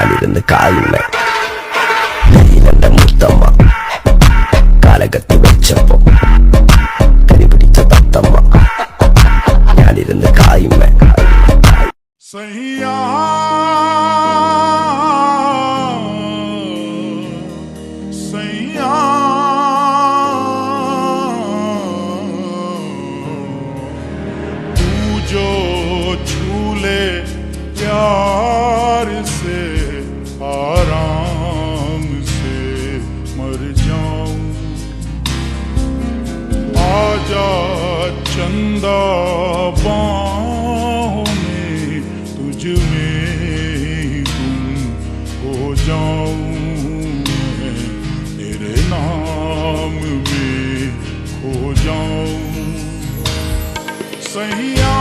ഞാനിരുന്ന് കായുമേ എന്റെ മുത്തമ്മ കാലകത്തി വെച്ചപ്പോ കരിപിടിച്ച തത്തമ്മ ഞാനിരുന്ന് കായുമേ सैया सैया तू जो झूले प्यार से आराम से मर जाऊं आजा चंदा बाहों में तुझ में गुम हो जाऊं मैं तेरे नाम में खो जाऊं सैया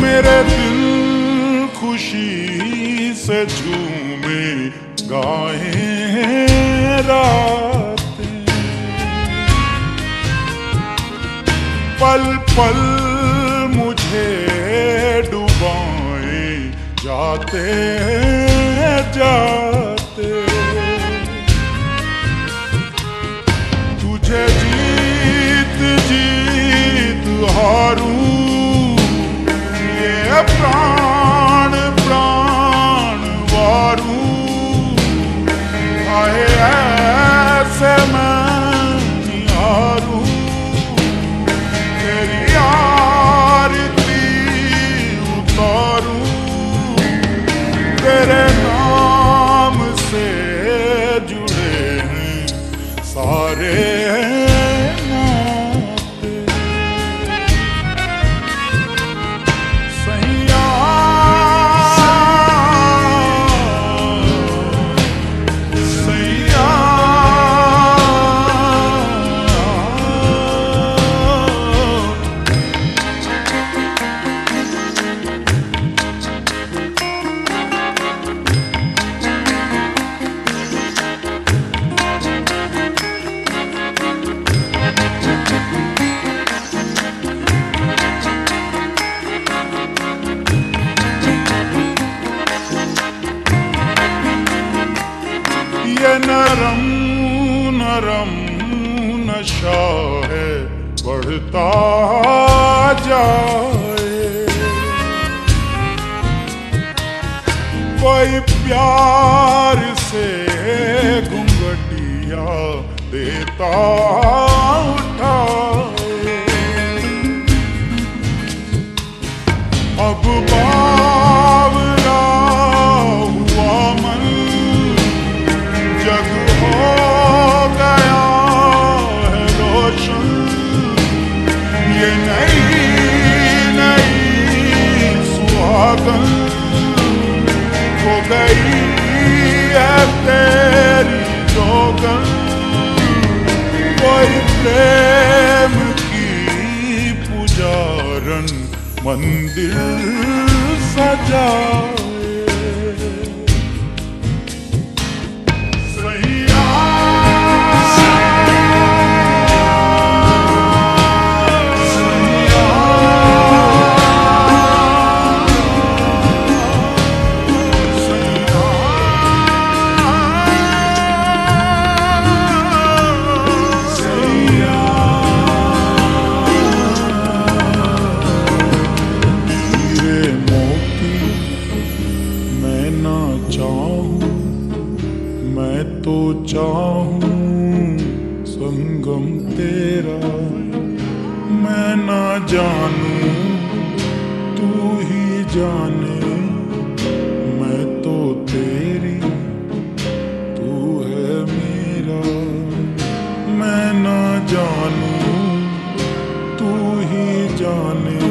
मेरे दिल खुशी से झूमे गाए रातें पल पल मुझे डुबाए जाते जाते तुझे जीत जीत हारूं प्राण प्राण वारू आए ऐसे मैं निहारूं तेरी आरती उतारूं तेरे नाम से जुड़े हैं सारे ये नरम नरम नशा है बढ़ता जाए कोई प्यार से घुंघटिया देता उठाए अब बावरा हुआ मन जग हो गया है रोशन ये नई नई सुहागन हो गई है तेरी जोगन कोई प्रेम की पुजारन मंदिर सजाए तो चाहूं संगम तेरा, मैं ना जानूं तू ही जाने, मैं तो तेरी तू है मेरा, मैं ना जानूं तू ही जाने,